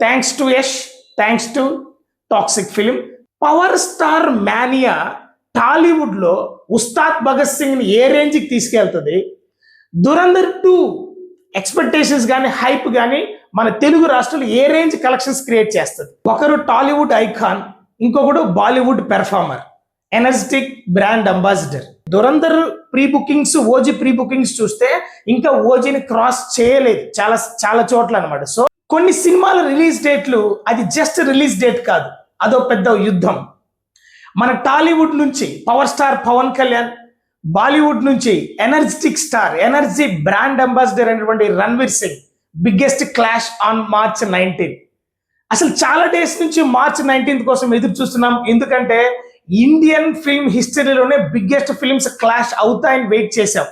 Thanks to Yash, thanks to toxic film. Power star mania Tollywood లో ఉస్తాద్ భగత్ సింగ్ ని ఏ range కి తీసుకెళ్తుంది, దురంధర్ 2 ఎక్స్పెక్టేషన్స్ కానీ హైప్ కానీ మన తెలుగు రాష్ట్రాలు ఏ రేంజ్ కలెక్షన్స్ క్రియేట్ చేస్తుంది. ఒకరు టాలీవుడ్ ఐకాన్, ఇంకొకడు Bollywood performer, energetic brand ambassador. Dhurandhar pre bookings, OG pre bookings చూస్తే ఇంకా ఓజీని క్రాస్ చేయలేదు చాలా చాలా చోట్ల అనమాట. సో కొన్ని సినిమాల రిలీజ్ డేట్లు అది జస్ట్ రిలీజ్ డేట్ కాదు, అదో పెద్ద యుద్ధం. మన టాలీవుడ్ నుంచి పవర్ స్టార్ పవన్ కళ్యాణ్, బాలీవుడ్ నుంచి energetic star, energy brand ambassador అయినటువంటి Ranveer Singh biggest clash on March 19. అసలు చాలా డేస్ నుంచి March 19 కోసం ఎదురు చూస్తున్నాం. ఎందుకంటే ఇండియన్ ఫిల్మ్ హిస్టరీలోనే బిగ్గెస్ట్ ఫిల్మ్స్ క్లాష్ అవుతాయని వెయిట్ చేశాం.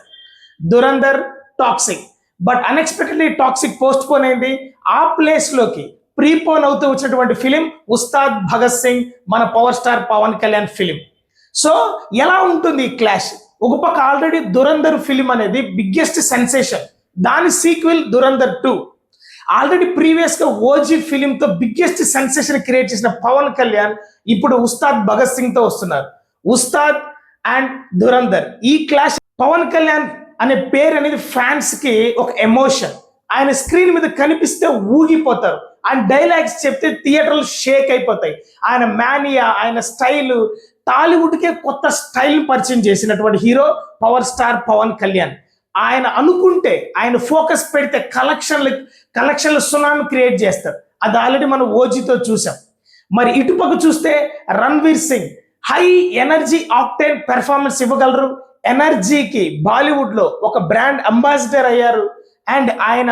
Dhurandhar, Toxic, but unexpectedly Toxic postpone అయింది. ఆ ప్లేస్ లోకి ప్రీపోన్ అవుతూ వచ్చినటువంటి ఫిలిం ఉస్తాద్ భగత్ సింగ్, మన power star Pawan Kalyan film. So ఎలా ఉంటుంది ఈ క్లాష్? ఒక పక్క ఆల్రెడీ దురంధర్ ఫిలిం అనేది బిగ్గెస్ట్ సెన్సేషన్, దాని సీక్వెల్ దురంధర్ 2. ఆల్రెడీ ప్రీవియస్ గా ఓజీ ఫిలిం తో బిగ్గెస్ట్ సెన్సేషన్ క్రియేట్ చేసిన పవన్ కళ్యాణ్ ఇప్పుడు ఉస్తాద్ భగత్ సింగ్ తో వస్తున్నారు. ఉస్తాద్ అండ్ దురంధర్ ఈ క్లాష్. పవన్ కళ్యాణ్ అనే పేరు అనేది ఫ్యాన్స్ కి ఒక ఎమోషన్. ఆయన స్క్రీన్ మీద కనిపిస్తే ఊగిపోతారు, ఆయన డైలాగ్స్ చెప్తే థియేటర్లు షేక్ అయిపోతాయి. ఆయన మానియా, ఆయన స్టైల్, టాలీవుడ్కే కొత్త స్టైల్ పరిచయం చేసినటువంటి hero power star Pawan Kalyan. ఆయన అనుకుంటే, ఆయన ఫోకస్ పెడితే కలెక్షన్లు సునామీ క్రియేట్ చేస్తారు. అది ఆల్రెడీ మనం ఓజీతో చూసాం. మరి ఇటుపక్క చూస్తే Ranveer Singh high energy octane performance ఇవ్వగలరు. ఎనర్జీకి బాలీవుడ్ లో ఒక బ్రాండ్ అంబాసిడర్ అయ్యారు. అండ్ ఆయన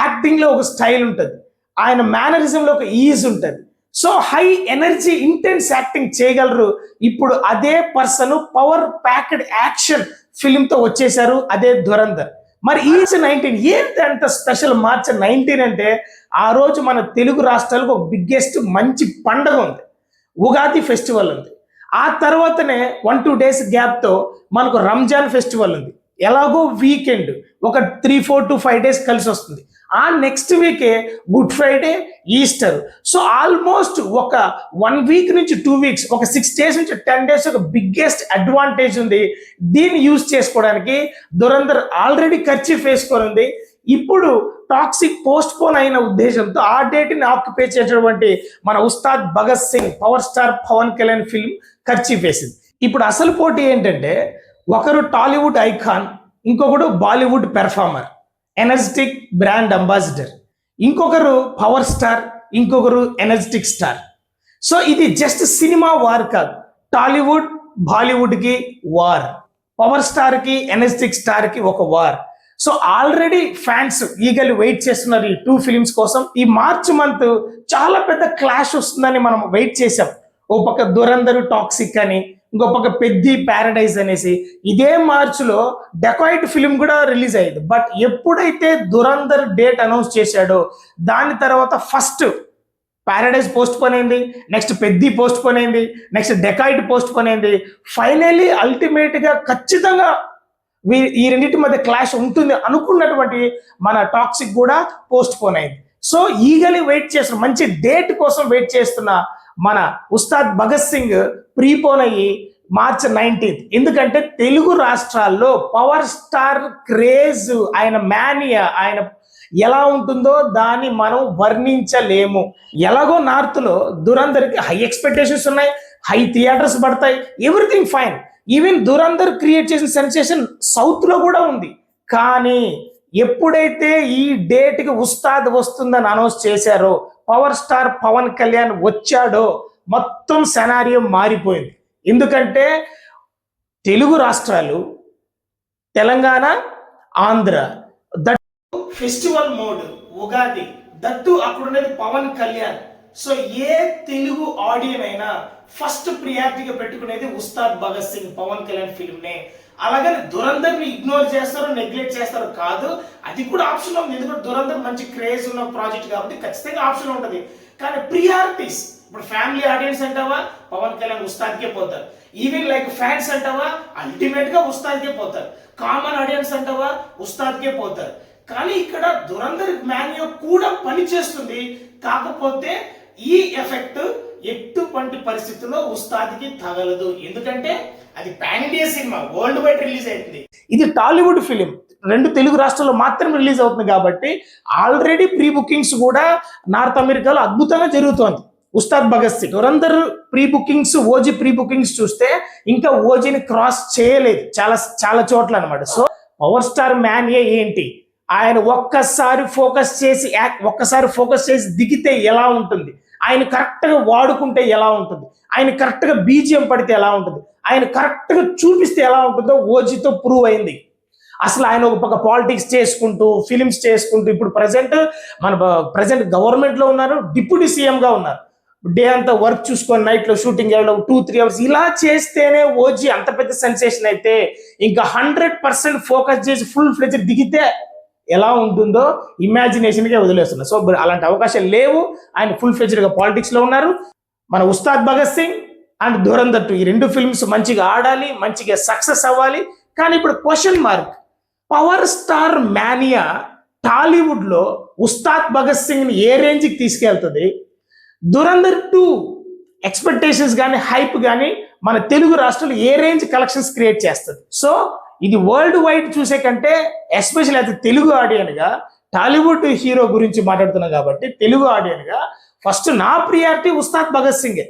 యాక్టింగ్ లో ఒక స్టైల్ ఉంటుంది, ఆయన మేనరిజం లో ఒక ఈజ్ ఉంటుంది. So high energy intense acting చేయగలరు. ఇప్పుడు అదే person power packed action film తో వచ్చేసారు, అదే దురంధర్. మరి March 19 ఏంటి అంత స్పెషల్? March 19 అంటే ఆ రోజు మన తెలుగు రాష్ట్రాలకు ఒక బిగ్గెస్ట్ మంచి పండగ ఉంది, ఉగాది ఫెస్టివల్ ఉంది. ఆ తర్వాతనే 1-2 డేస్ గ్యాప్ తో మనకు రంజాన్ ఫెస్టివల్ ఉంది. ఎలాగో వీకెండ్ ఒక 3-4 to 5 డేస్ కలిసి వస్తుంది. ఆ నెక్స్ట్ వీకే good Friday, Easter. So almost ఒక 1 వీక్ నుంచి 2 వీక్స్, ఒక 6 డేస్ నుంచి 10 డేస్ ఒక బిగ్గెస్ట్ అడ్వాంటేజ్ ఉంది. దీన్ని యూజ్ చేసుకోవడానికి దురంధర్ ఆల్రెడీ కర్చీఫ్ వేసుకొని ఇప్పుడు టాక్సిక్ పోస్ట్ పోన్ అయిన ఉద్దేశంతో ఆ డేట్ని ఆక్యుపై చేసేటువంటి మన Ustaad Bhagat Singh power star Pawan Kalyan film kerchief వేసింది. ఇప్పుడు అసలు పోటీ ఏంటంటే ఒకరు టాలీవుడ్ ఐకాన్, ఇంకొకడు Bollywood performer, energetic brand ambassador. ఇంకొకరు పవర్ స్టార్, ఇంకొకరు ఎనర్జెటిక్ స్టార్. సో ఇది జస్ట్ సినిమా వార్ కాదు, టాలీవుడ్ బాలీవుడ్ కి వార్, పవర్ స్టార్ కి ఎనర్జెటిక్ స్టార్ కి ఒక వార్. సో ఆల్రెడీ ఫ్యాన్స్ ఈగలు వెయిట్ చేస్తున్నారు ఈ 2 ఫిలిమ్స్ కోసం. ఈ మార్చ్ మంత్ చాలా పెద్ద క్లాష్ వస్తుందని మనం వెయిట్ చేసాం. ఓ పక్క దురంధర్ టాక్సిక్ అని, ఇంకో పక్క పెద్ది ప్యారడైజ్ అనేసి. ఇదే మార్చిలో డెకాయిట్ ఫిలిం కూడా రిలీజ్ అయ్యింది. బట్ ఎప్పుడైతే దురంధర్ డేట్ అనౌన్స్ చేశాడో దాని తర్వాత ఫస్ట్ ప్యారడైజ్ పోస్ట్ పోన్ అయింది, నెక్స్ట్ పెద్ది పోస్ట్ పోన్ అయింది, నెక్స్ట్ డెకాయిట్ పోస్ట్ పోన్ అయింది. ఫైనల్లీ అల్టిమేట్ గా ఖచ్చితంగా ఈ రెండింటి మధ్య క్లాష్ ఉంటుంది అనుకున్నటువంటి మన టాక్సిక్ కూడా పోస్ట్ పోన్ అయింది. సో ఈగలి వెయిట్ చేస్తున్న, మంచి డేట్ కోసం వెయిట్ చేస్తున్న మన ఉస్తాద్ భగత్ సింగ్ ప్రీపోన్ అయ్యి March 19. ఎందుకంటే తెలుగు రాష్ట్రాల్లో పవర్ స్టార్ క్రేజ్, ఆయన మానియా, ఆయన ఎలా ఉంటుందో దాన్ని మనం వర్ణించలేము. ఎలాగో నార్త్ లో దురంధర్కి హై ఎక్స్పెక్టేషన్స్ ఉన్నాయి, హై థియేటర్స్ పడతాయి, everything fine. Even Dhurandhar create చేసిన సెన్సేషన్ సౌత్ లో కూడా ఉంది. కానీ ఎప్పుడైతే ఈ డేట్ కి ఉస్తాద్ వస్తుందని అనౌన్స్ చేశారో, పవర్ స్టార్ పవన్ కళ్యాణ్ వచ్చాడో, మొత్తం సెనారియో మారిపోయింది. ఎందుకంటే తెలుగు రాష్ట్రాలు, Telangana, Andhra, that festival mode, Ugadi, that అక్కడ ఉన్నది పవన్ కళ్యాణ్. సో ఏ తెలుగు ఆడియన్ అయినా ఫస్ట్ ప్రియారిటీగా పెట్టుకునేది ఉస్తాద్ భగత్ సింగ్ పవన్ కళ్యాణ్ ఫిల్మ్నే. అలాగని దురంధర్ని ఇగ్నోర్ చేస్తారు, నెగ్లెక్ట్ చేస్తారు కాదు, అది కూడా ఆప్షన్ ఉంది. ఎందుకంటే దురంధర్ మంచి క్రేజ్ ఉన్న ప్రాజెక్ట్ కాబట్టి ఖచ్చితంగా ఆప్షన్ ఉంటుంది. కానీ ప్రియారిటీస్, ఇప్పుడు ఫ్యామిలీ ఆడియన్స్ అంటావా పవన్ కళ్యాణ్ ఉస్తాద్కే పోతారు, ఈవెన్ లైక్ ఫ్యాన్స్ అంటావా అల్టిమేట్ గా ఉస్తాద్కే పోతారు, కామన్ ఆడియన్స్ అంటావా ఉస్తాద్కే పోతారు. కానీ ఇక్కడ దురంధర్ మాన్యో కూడా పని చేస్తుంది, కాకపోతే ఈ ఎఫెక్ట్ ఎటువంటి పరిస్థితుల్లో ఉస్తాద్కి తగలదు, ఎందుకంటే అది pan India cinema, world wide release అవుతుంది. ఇది టాలీవుడ్ ఫిలిం, 2 తెలుగు రాష్ట్రాల్లో మాత్రం రిలీజ్ అవుతుంది కాబట్టి ఆల్రెడీ ప్రీ బుకింగ్స్ కూడా నార్త్ అమెరికాలో అద్భుతంగా జరుగుతోంది. Ustaad Bhagat Singh Dhurandhar pre bookings, OG pre bookings చూస్తే ఇంకా ఓజీని క్రాస్ చేయలేదు చాలా చాలా చోట్ల అనమాట. సో పవర్ స్టార్ మ్యానియా ఏంటి, ఆయన ఒక్కసారి ఫోకస్ చేసి దిగితే ఎలా ఉంటుంది, ఆయన కరెక్ట్గా వాడుకుంటే ఎలా ఉంటుంది, ఆయన కరెక్ట్గా బీజిఎం పడితే ఎలా ఉంటుంది, ఆయన కరెక్ట్గా చూపిస్తే ఎలా ఉంటుందో ఓజీతో ప్రూవ్ అయింది. అసలు ఆయన ఒక పక్క పాలిటిక్స్ చేసుకుంటూ ఫిలిమ్స్ చేసుకుంటూ ఇప్పుడు ప్రజెంట్ గవర్నమెంట్లో ఉన్నారు, డిప్యూటీ సీఎంగా ఉన్నారు. డే అంతా వర్క్ చూసుకొని నైట్లో షూటింగ్ వెళ్ళడం 2-3 అవర్స్ ఇలా చేస్తేనే ఓజీ అంత పెద్ద సెన్సేషన్ అయితే ఇంకా 100% ఫోకస్ చేసి ఫుల్ ఫ్లెజ్ దిగితే ఎలా ఉంటుందో ఇమాజినేషన్కే వదిలేస్తున్నారు. సో అలాంటి అవకాశాలు లేవు. ఆయన ఫుల్ ఫ్లెజ్డ్గా పాలిటిక్స్లో ఉన్నారు. మన ఉస్తాద్ భగత్ సింగ్ అండ్ దురంధర్ 2 ఈ 2 ఫిల్మ్స్ మంచిగా ఆడాలి, మంచిగా సక్సెస్ అవ్వాలి. కానీ ఇప్పుడు question mark, power star mania టాలీవుడ్లో ఉస్తాద్ భగత్ సింగ్ని ఏ రేంజ్కి తీసుకెళ్తుంది, దురంధర్ 2 ఎక్స్పెక్టేషన్స్ కానీ హైప్ కానీ మన తెలుగు రాష్ట్రాలు ఏ రేంజ్ కలెక్షన్స్ క్రియేట్ చేస్తుంది. సో ఇది వరల్డ్ వైడ్ చూసే కంటే ఎస్పెషల్ అయితే తెలుగు ఆడియన్గా టాలీవుడ్ హీరో గురించి మాట్లాడుతున్నాం కాబట్టి తెలుగు ఆడియన్గా ఫస్ట్ నా ప్రియారిటీ ఉస్తాద్ భగత్ సింగే.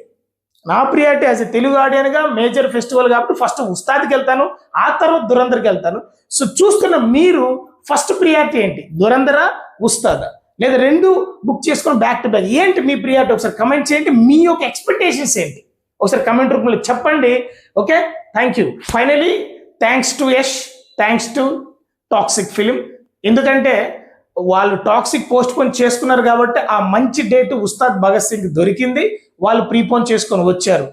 నా ప్రియారిటీ యాజ్ ఎ తెలుగు ఆడియన్గా మేజర్ ఫెస్టివల్ కాబట్టి ఫస్ట్ ఉస్తాద్కి వెళ్తాను, ఆ తర్వాత దురంధర్కి వెళ్తాను. సో చూస్తున్న మీరు ఫస్ట్ ప్రియారిటీ ఏంటి, దురంధరా ఉస్తాదా, లేదా 2 బుక్ చేసుకొని బ్యాక్ టు బ్యాక్ ఏంటి మీ ప్రియారిటీ ఒకసారి కమెంట్ చేయండి. మీ యొక్క ఎక్స్పెక్టేషన్స్ ఏంటి ఒకసారి కమెంట్ రూపంలో చెప్పండి. Okay, thank you. Finally thanks to Yash, thanks to toxic film. ఎందుకంటే వాళ్ళు టాక్సిక్ పోస్ట్ పోన్ చేసుకున్నారు కాబట్టి ఆ మంచి డేట్ ఉస్తాద్ భగత్ సింగ్ దొరికింది, వాళ్ళు ప్రీపోన్ చేసుకొని వచ్చారు.